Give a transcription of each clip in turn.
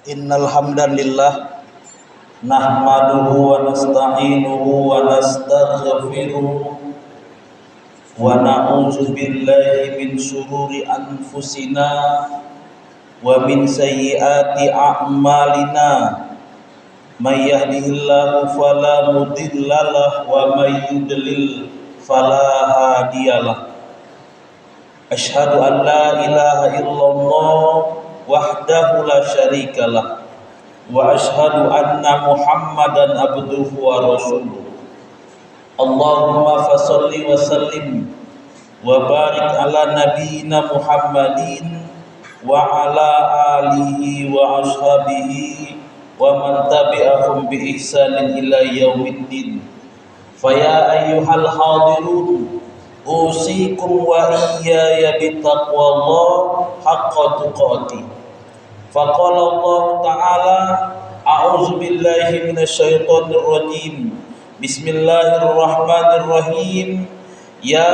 Innal hamdalillah nahmaduhu wa nasta'inuhu wa nastaghfiruh wa na'udzu billahi min shururi anfusina wa min sayyiati a'malina may yahdihillahu fala mudhillalah wa may yudlil fala hadiyalah. Asyhadu an la ilaha illallah wahdahu la syarikalah wa asyhadu anna Muhammadan abduhu wa rasuluh. Allahumma fasholli wa sallim wa barik ala nabiyyina Muhammadin wa ala alihi wa ashabihi wa man tabi'ahum bi ihsanin ila yaumiddin. Fa ya ayyuhal hadirun usikum wa iyaya bittaqwallah haqqa tuqatih. Faqala Allah Ta'ala a'udzu billahi minasyaitonir rajim. Bismillahirrahmanirrahim. Ya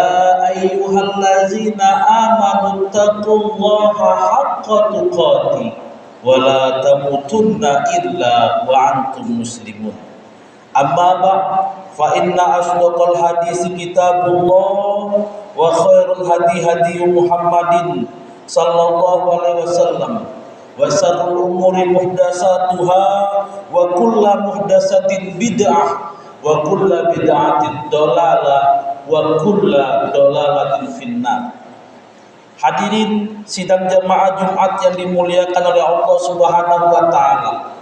ayyuhallazina amanu taqullaha haqqa tuqatih wa la tamutunna illa wa antum muslimun. Amma ba'd fa inna asdaqal hadis kitabullah wa khairul hadi Muhammadin sallallahu alaihi wasallam wa syarrul umuri muhdatsatuha wa kullu muhdatsatin bid'ah wa kullu bid'atin dhalalah wa kullu dhalalatin finnar. Hadirin sidang jamaah Jumat yang dimuliakan oleh Allah Subhanahu wa taala.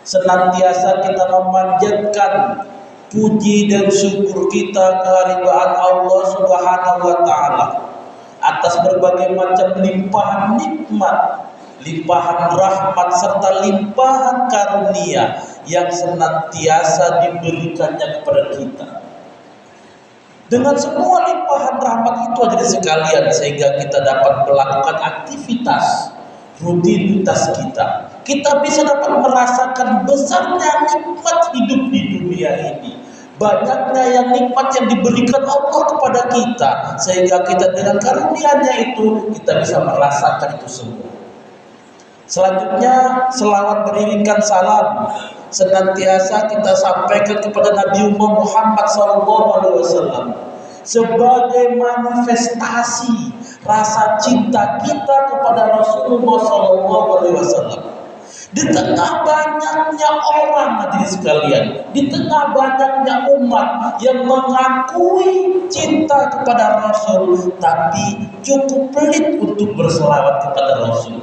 Senantiasa kita memanjatkan puji dan syukur kita kehadiran Allah Subhanahu wa taala atas berbagai macam limpahan nikmat, limpahan rahmat serta limpahan karunia yang senantiasa diberikannya kepada kita. Dengan semua limpahan rahmat itu hadirin sekalian, sehingga kita dapat melakukan aktivitas rutinitas kita bisa dapat merasakan besarnya nikmat hidup di dunia ini, banyaknya yang nikmat yang diberikan Allah kepada kita, sehingga kita dengan karunia-Nya itu kita bisa merasakan itu semua. Selanjutnya selawat beriringkan salam senantiasa kita sampaikan kepada Nabi Muhammad SAW sebagai manifestasi rasa cinta kita kepada Rasulullah SAW. Di tengah banyaknya orang hadirin sekalian, di tengah banyaknya umat yang mengakui cinta kepada Rasul, tapi cukup pelit untuk berselawat kepada Rasul.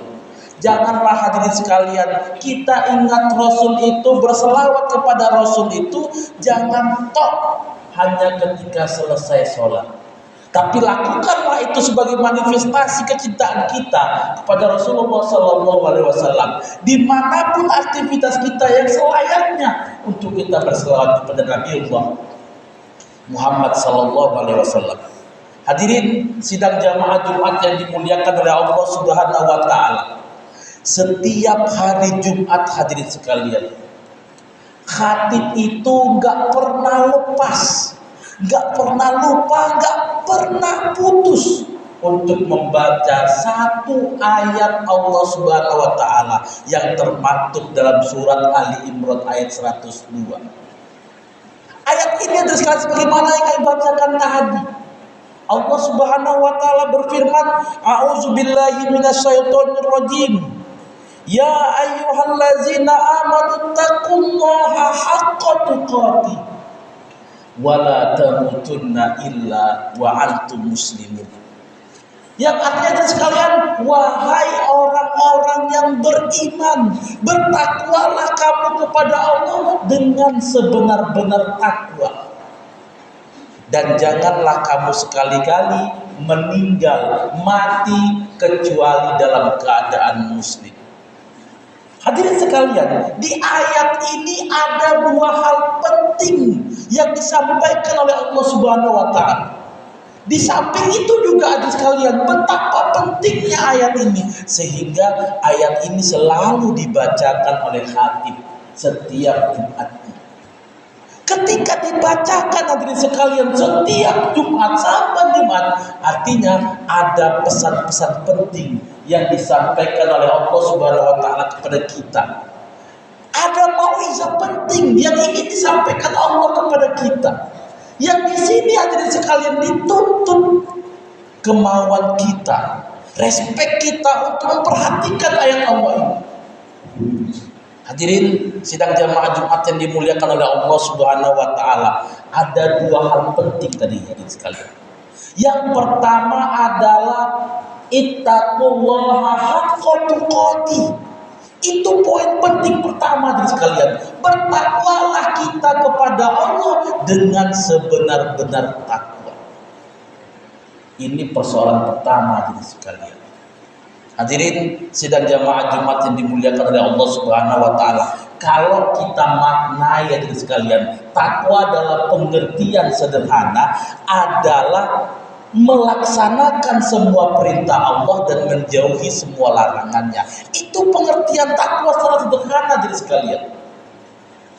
Janganlah hadirin sekalian, kita ingat Rasul itu, berselawat kepada Rasul itu jangan tok hanya ketika selesai sholat, tapi lakukanlah itu sebagai manifestasi kecintaan kita kepada Rasulullah SAW dimanapun aktivitas kita yang selayaknya untuk kita berselawat kepada Nabi Allah Muhammad SAW. Hadirin sidang jamaah Jumat yang dimuliakan oleh Allah Subhanahu wa taala. Setiap hari Jumat hadirin sekalian, khatib itu gak pernah lepas, gak pernah lupa, gak pernah putus untuk membaca satu ayat Allah Subhanahu wa taala yang termaktub dalam surat Ali Imran ayat 102. Ayat ini adalah sekali sebagaimana yang kami bacakan tadi. Allah Subhanahu wa taala berfirman, a'udzubillahi minasyaitonir rajim. Ya ayyuhallazina amanu taqullaha haqqa tuqatih wa la tamutunna illa wa antum muslimun. Yang artinya sekalian, wahai orang-orang yang beriman, bertakwalah kamu kepada Allah dengan sebenar-benar takwa. Dan janganlah kamu sekali-kali meninggal, mati kecuali dalam keadaan muslim. Hadirin sekalian, di ayat ini ada dua hal penting yang disampaikan oleh Allah Subhanahu wa taala. Di samping itu juga hadirin sekalian, betapa pentingnya ayat ini, sehingga ayat ini selalu dibacakan oleh khatib setiap Jumatnya. Ketika dibacakan hadirin sekalian setiap Jumat sampai Jumat, artinya ada pesan-pesan penting yang disampaikan oleh Allah Subhanahu wa taala kepada kepada kita. Ada mauizah penting yang ingin disampaikan Allah kepada kita. Yang di sini hadirin sekalian dituntut kemauan kita, respek kita untuk memperhatikan ayat Allah ini. Hadirin sidang jamaah Jumat yang dimuliakan oleh Allah Subhanahu wa taala, ada dua hal penting tadi hadirin sekalian. Yang pertama adalah ittaqullaha haqqa tuqatih. Itu poin penting pertama dari sekalian. Bertakwalah kita kepada Allah dengan sebenar-benar takwa. Ini persoalan pertama dari sekalian. Hadirin sidang jamaah Jumat yang dimuliakan oleh Allah Subhanahu wa taala. Kalau kita maknai dari sekalian, takwa dalam pengertian sederhana adalah melaksanakan semua perintah Allah dan menjauhi semua larangannya. Itu pengertian takwa secara sederhana jadi sekalian.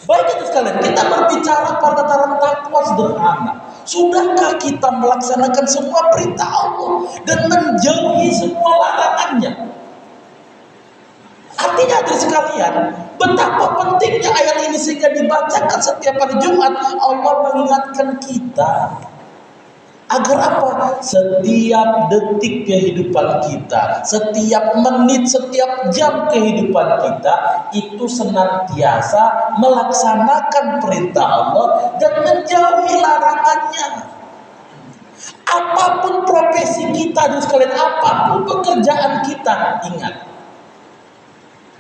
Baik itu sekalian, kita berbicara pada tataran takwa sederhana. Sudahkah kita melaksanakan semua perintah Allah dan menjauhi semua larangannya? Artinya dari sekalian, betapa pentingnya ayat ini sehingga dibacakan setiap hari Jumat. Allah mengingatkan kita agar apa? Setiap detik kehidupan kita, setiap menit, setiap jam kehidupan kita itu senantiasa melaksanakan perintah Allah dan menjauhi larangannya. Apapun profesi kita dan sekalian apapun pekerjaan kita, ingat,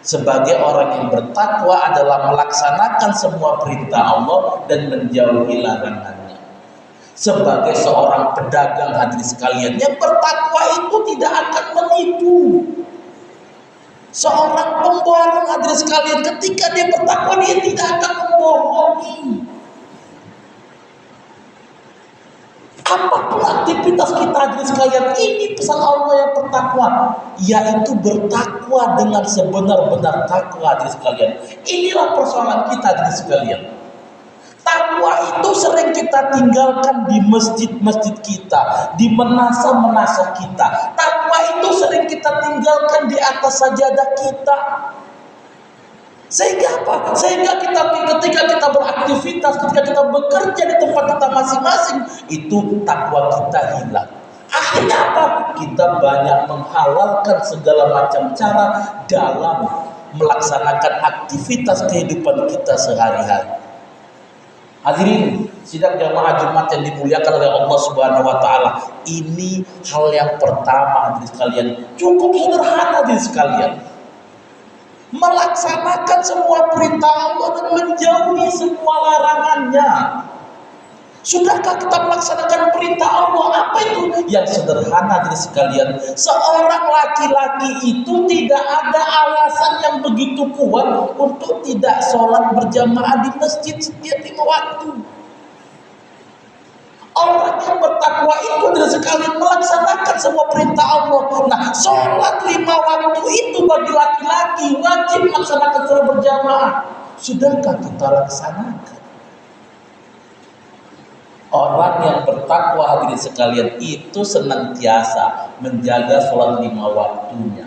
sebagai orang yang bertakwa adalah melaksanakan semua perintah Allah dan menjauhi larangannya. Sebagai seorang pedagang hadirin sekalian, yang bertakwa itu tidak akan menipu. Seorang pemborong hadirin sekalian, ketika dia bertakwa dia tidak akan membohongi. Apapun aktivitas kita hadirin sekalian, ini pesan Allah yang bertakwa, yaitu bertakwa dengan sebenar-benar takwa hadirin sekalian. Inilah persoalan kita hadirin sekalian. Takwa itu sering kita tinggalkan di masjid-masjid kita, di menasa-menasa kita. Takwa itu sering kita tinggalkan di atas sajadah kita. Sehingga apa? Sehingga ketika kita beraktivitas, ketika kita bekerja di tempat kita masing-masing, itu takwa kita hilang. Akhirnya apa? Kita banyak menghalalkan segala macam cara dalam melaksanakan aktivitas kehidupan kita sehari-hari. Hadirin sidang jamaah Jumat yang dimuliakan oleh Allah Subhanahu wa taala, ini hal yang pertama hadirin sekalian, cukup sederhana hadirin sekalian. Melaksanakan semua perintah Allah dan menjauhi semua larangannya. Sudahkah kita melaksanakan perintah Allah? Apa itu? Yang sederhana hadirin sekalian, seorang laki-laki itu tidak ada alasan yang begitu kuat untuk tidak sholat berjamaah di masjid setiap 5 waktu. Orang yang bertakwa itu hadirin sekalian melaksanakan semua perintah Allah. Nah, sholat 5 waktu itu bagi laki-laki wajib melaksanakan sholat berjamaah. Sudahkah kita laksanakan? Orang yang bertakwa hadirin sekalian itu senantiasa menjaga sholat 5 waktunya.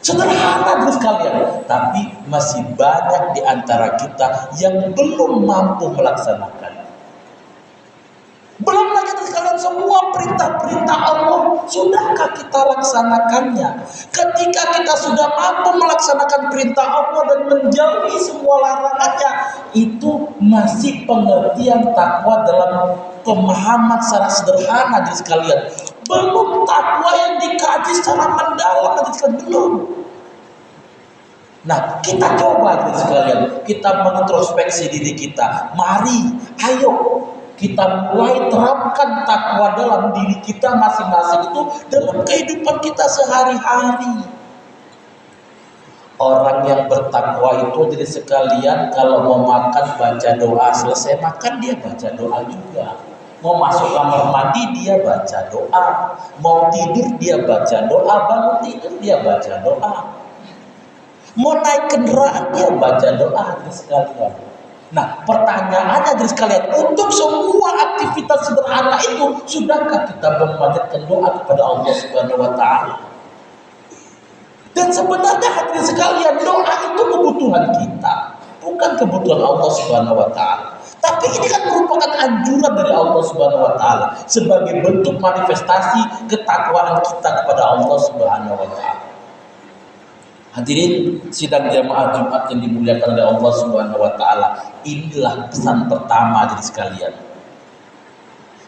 Sederhana hadirin sekalian, tapi masih banyak di antara kita yang belum mampu melaksanakan. Belum lagi sekalian semua perintah-perintah Allah sudahkah kita laksanakannya? Ketika kita sudah mampu melaksanakan perintah Allah dan menjauhi semua larangannya, itu masih pengertian takwa dalam pemahaman secara sederhana hadirin sekalian. Belum takwa yang dikaji secara mendalam hadirin sekalian, belum. Nah, kita coba hadirin sekalian, kita mengintrospeksi diri kita. Mari, ayo kita mulai terapkan takwa dalam diri kita masing-masing itu dalam kehidupan kita sehari-hari. Orang yang bertakwa itu jadi sekalian kalau mau makan baca doa, selesai makan dia baca doa juga. Mau masuk kamar mandi dia baca doa, mau tidur dia baca doa, bangun tidur dia baca doa. Mau naik kendaraan dia baca doa sekalian. Nah, pertanyaannya dari sekalian, untuk semua aktivitas sederhana itu, sudahkah kita memanjatkan doa kepada Allah Subhanahu wa taala? Dan sebenarnya hadirin sekalian, doa itu kebutuhan kita, bukan kebutuhan Allah Subhanahu wa taala. Tapi ini kan merupakan anjuran dari Allah Subhanahu wa taala sebagai bentuk manifestasi ketakwaan kita kepada Allah Subhanahu wa taala. Hadirin sidang jamaah Jumat yang dimuliakan oleh Allah Subhanahu wa taala, inilah pesan pertama dari sekalian,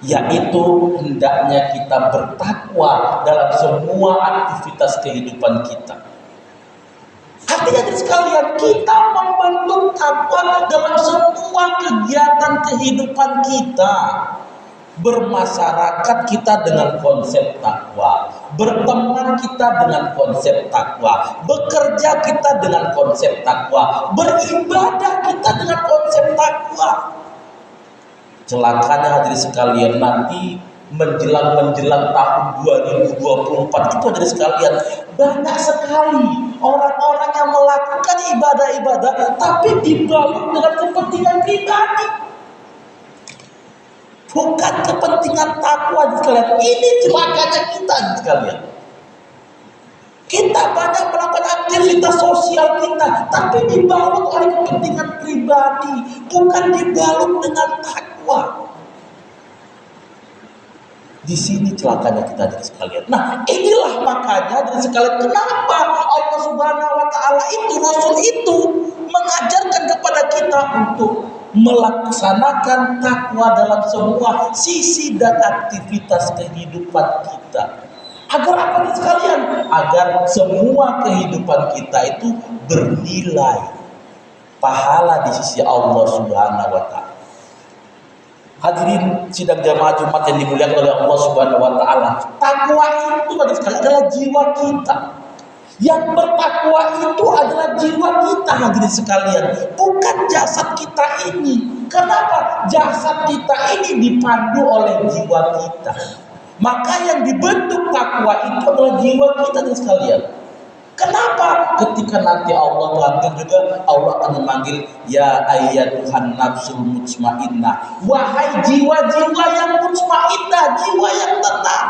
yaitu hendaknya kita bertakwa dalam semua aktivitas kehidupan kita. Artinya dari sekalian, kita membentuk takwa dalam semua kegiatan kehidupan kita. Bermasyarakat kita dengan konsep takwa, berteman kita dengan konsep takwa, bekerja kita dengan konsep takwa, beribadah kita dengan konsep takwa. Celakanya hadirin sekalian, nanti menjelang tahun 2024 itu hadirin sekalian, banyak sekali orang-orang yang melakukan ibadah-ibadah tapi dibalut dengan kepentingan pribadi, bukan kepentingan takwa sekalian. Ini celakanya kita sekalian. Kita banyak melakukan aktivitas sosial kita, tapi dibalut oleh kepentingan pribadi, bukan dibalut dengan takwa. Di sini celakanya kita dari sekalian. Nah, inilah makanya dari sekalian kenapa Allah Subhanahu wa taala itu, Rasul itu mengajarkan kepada kita untuk melaksanakan takwa dalam semua sisi dan aktivitas kehidupan kita. Agar apa nih sekalian? Agar semua kehidupan kita itu bernilai pahala di sisi Allah Subhanahu wa taala. Hadirin sidang jamaah Jumat yang dimuliakan oleh Allah Subhanahu wa taala, takwa itu adalah jiwa kita. Yang bertakwa itu adalah jiwa kita, hadirin sekalian, bukan jasad kita ini. Kenapa? Jasad kita ini dipandu oleh jiwa kita. Maka yang dibentuk takwa itu adalah jiwa kita, hadirin sekalian. Kenapa? Ketika nanti Allah panggil juga, Allah akan memanggil, ya ayyatuhan nafsul mutmainnah, wahai jiwa-jiwa yang mutmainnah, jiwa yang tenang.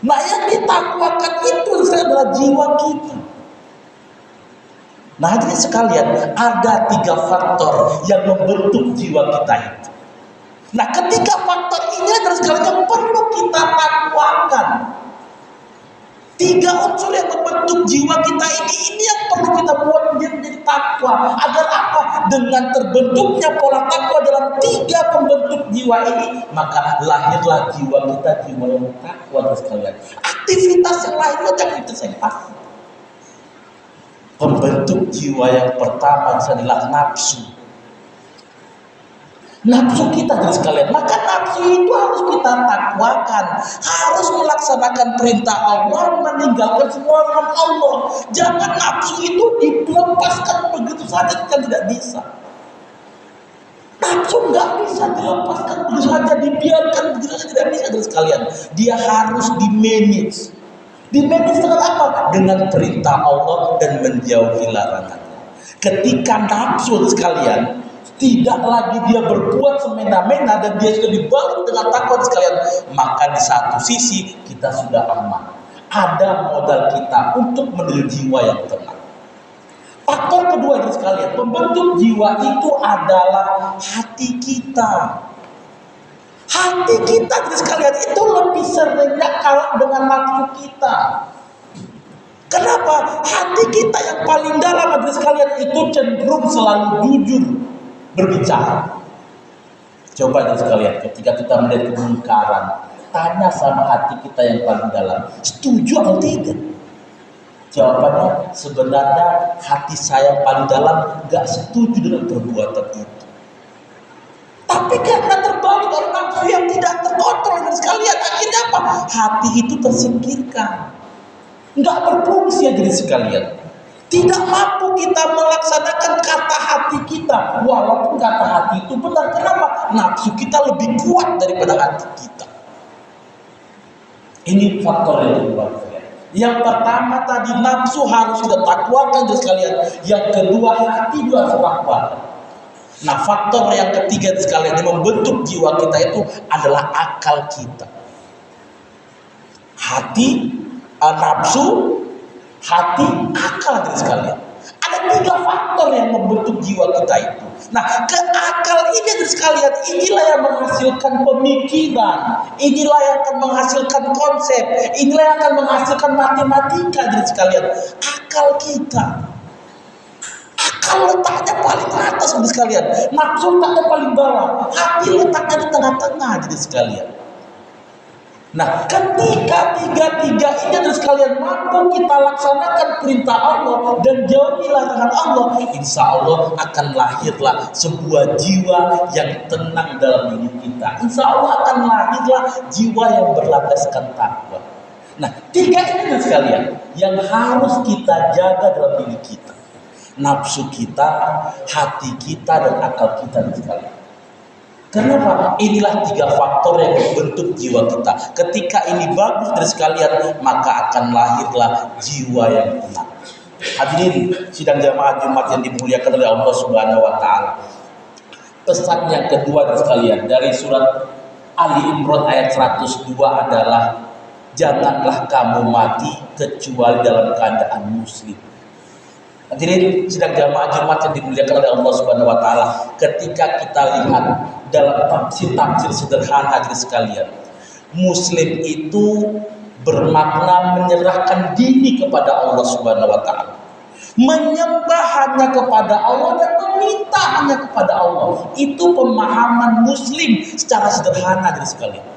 Nah, yang ditakwakan itu adalah jiwa kita. Nah, hadirin sekalian, ada 3 faktor yang membentuk jiwa kita itu. Nah, ketiga faktor ini adalah sekalian yang perlu kita takwakan. 3 unsur yang membentuk jiwa kita ini yang perlu kita buat menjadi takwa. Agar apa? Dengan terbentuknya pola takwa dalam 3 pembentuk jiwa ini, maka lahirlah jiwa kita, jiwa yang takwa sekalian. Aktivitas yang lain itu aktivitas yang pasif. Pembentuk jiwa yang pertama adalah nafsu. Nafsu kita dari sekalian, maka nafsu itu harus kita takwakan, harus melaksanakan perintah Allah, meninggalkan semua larangan Allah. Jangan nafsu itu dilepaskan begitu saja, kan tidak bisa. Nafsu nggak bisa dilepaskan begitu saja, dibiarkan begitu saja, tidak bisa dari sekalian. Dia harus dimanage. Dimanage dengan apa? Dengan perintah Allah dan menjauhi larangannya. Ketika nafsu sekalian tidak lagi dia berbuat semena-mena dan dia sudah dibalut dengan takwa sekalian, maka di satu sisi kita sudah aman. Ada modal kita untuk menuju jiwa yang tenang. Faktor kedua dari sekalian, pembentuk jiwa itu adalah hati kita. Hati kita dari sekalian itu lebih seringnya kalah dengan nafsu kita. Kenapa? Hati kita yang paling dalam dari sekalian itu cenderung selalu jujur berbicara. Coba dari sekalian, ketika kita melihat kemungkaran, tanya sama hati kita yang paling dalam, setuju atau tidak? Jawabannya, sebenarnya hati saya paling dalam gak setuju dengan perbuatan itu. Tapi karena terbalut oleh nafsu yang tidak terkontrol dari sekalian, akhirnya apa? Hati itu tersingkirkan, gak berfungsi ya jadi sekalian. Tidak mampu kita melaksanakan kata hati kita, walaupun kata hati itu benar. Kenapa? Nafsu kita lebih kuat daripada hati kita. Ini faktor yang kedua. Yang pertama tadi nafsu harus kita takwakan sekalian. Yang kedua hati juga harus takwakan. Nah, faktor yang ketiga sekalian yang membentuk jiwa kita itu adalah akal kita. Hati, nafsu, hati, akal dan sekalian. Ada 3 faktor yang membentuk jiwa kita itu. Nah, ke akal ini dan sekalian, inilah yang menghasilkan pemikiran, inilah yang akan menghasilkan konsep, inilah yang akan menghasilkan matematika dan sekalian. Akal kita, akal letaknya paling atas dan sekalian, nafsu letaknya paling bawah, hati letaknya di tengah-tengah jadi sekalian. Nah, ketika tiga-tiga ini dan sekalian mampu kita laksanakan perintah Allah dan jauhi larangan Allah, insya Allah akan lahirlah sebuah jiwa yang tenang dalam diri kita. Insya Allah akan lahirlah jiwa yang berlandaskan takwa. Nah, 3 ini dan sekalian yang harus kita jaga dalam diri kita. Nafsu kita, hati kita, dan akal kita dan sekalian. Kenapa? Inilah 3 faktor yang membentuk jiwa kita. Ketika ini bagus dari sekalian, maka akan lahirlah jiwa yang tenang. Hadirin sidang jamaah Jumat yang dimuliakan oleh Allah Subhanahu wa taala. Pesan yang kedua dari sekalian dari surat Ali Imran ayat 102 adalah janganlah kamu mati kecuali dalam keadaan muslim. Hadirin sidang jamaah Jumat yang dimuliakan oleh Allah Subhanahu wa taala, ketika kita lihat dalam tafsir sederhana jadi sekalian, muslim itu bermakna menyerahkan diri kepada Allah Subhanahu wa taala, menyembah hanya kepada Allah dan meminta hanya kepada Allah. Itu pemahaman muslim secara sederhana jadi sekalian.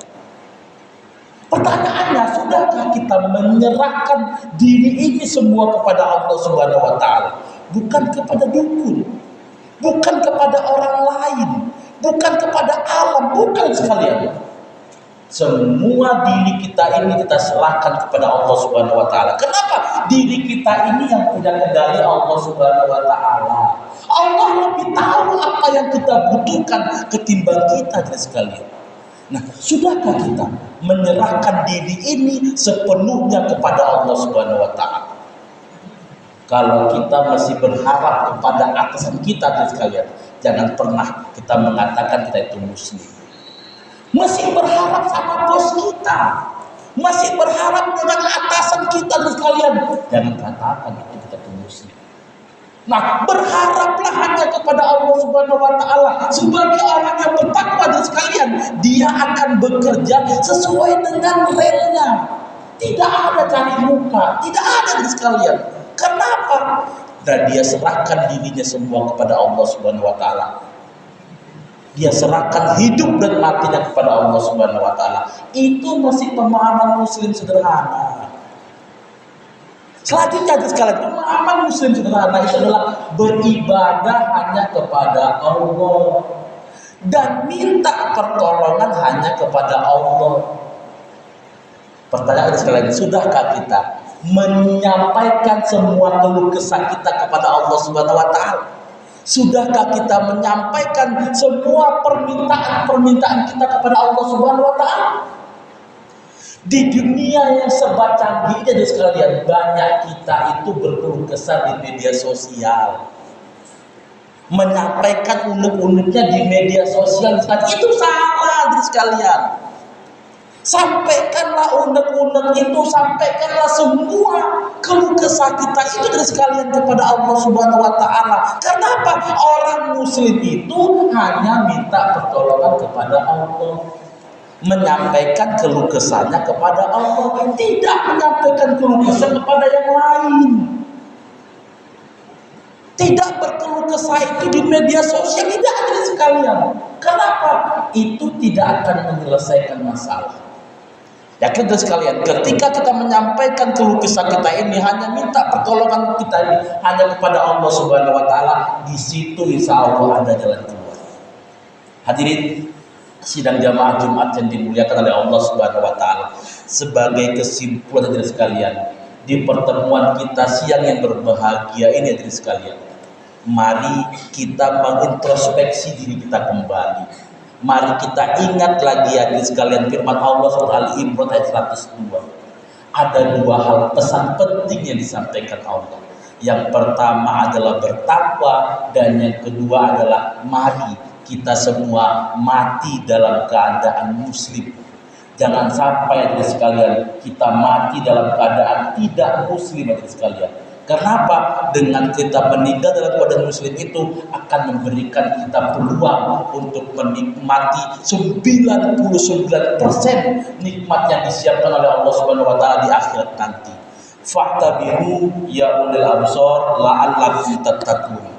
Pertanyaannya, sudahkah kita menyerahkan diri ini semua kepada Allah Subhanahu wa taala? Bukan kepada dukun, bukan kepada orang lain, bukan kepada alam, bukan sekalian. Semua diri kita ini kita serahkan kepada Allah Subhanahu wa taala. Kenapa? Diri kita ini yang punya kendali Allah Subhanahu wa taala. Allah lebih tahu apa yang kita butuhkan ketimbang kita sekalian. Nah, sudahkah kita menyerahkan diri ini sepenuhnya kepada Allah Subhanahu wa taala? Kalau kita masih berharap kepada atasan kita sekalian, jangan pernah kita mengatakan kita itu muslim. Masih berharap sama bos kita, masih berharap dengan atasan kita sekalian, jangan katakan kita itu muslim. Nah, berharaplah hanya kepada Allah Subhanahu wa taala. Sebagai orang yang bertakwa dan sekalian, dia akan bekerja sesuai dengan relnya. Tidak ada cari muka, tidak ada dan sekalian. Kenapa? Dan dia serahkan dirinya semua kepada Allah Subhanahu wa taala. Dia serahkan hidup dan matinya kepada Allah Subhanahu wa taala. Itu masih pemahaman muslim sederhana. Selanjutnya sekalian, pemahaman muslim sederhana itu adalah beribadah hanya kepada Allah dan minta pertolongan hanya kepada Allah. Pertanyaan sekalian, sudahkah kita menyampaikan semua keluh kesah kita kepada Allah Subhanahu wa taala? Sudahkah kita menyampaikan semua permintaan kita kepada Allah Subhanahu wa taala? Di dunia yang serba canggih jadi sekalian, banyak kita itu berkeluh kesah di media sosial, menyampaikan unek-uneknya di media sosial. Itu salah jadi sekalian. Sampaikanlah unek-unek itu, sampaikanlah semua keluh kesah kita itu dari sekalian kepada Allah Subhanahu wa taala. Kenapa? Orang muslim itu hanya minta pertolongan kepada Allah, menyampaikan keluh kesahnya kepada Allah, tidak menyampaikan keluh kesah kepada yang lain. Tidak berkeluh kesah itu di media sosial, tidak ada sekalian. Kenapa? Itu tidak akan menyelesaikan masalah. Yakin sekalian, ketika kita menyampaikan keluh kesah kita ini, hanya minta pertolongan kita ini hanya kepada Allah Subhanahu wa taala, di situ insya Allah ada jalan keluar. Hadirin sidang jamaah Jumat yang dimuliakan oleh Allah Subhanahu wa taala, sebagai kesimpulan dari sekalian, di pertemuan kita siang yang berbahagia ini dari sekalian, mari kita mengintrospeksi diri kita kembali. Mari kita ingat lagi ya sekalian firman Allah surah Al-Imran ayat 102. Ada 2 hal pesan penting yang disampaikan Allah. Yang pertama adalah bertakwa, dan yang kedua adalah mari kita semua mati dalam keadaan muslim. Jangan sampai hadirin sekalian kita mati dalam keadaan tidak muslim hadirin sekalian. Kenapa? Dengan kita meninggal dalam keadaan muslim itu akan memberikan kita peluang untuk menikmati 99% nikmat yang disiapkan oleh Allah Subhanahu wa taala di akhirat nanti. Fa'tabiru ya ulil absar la'allakum tattaqun.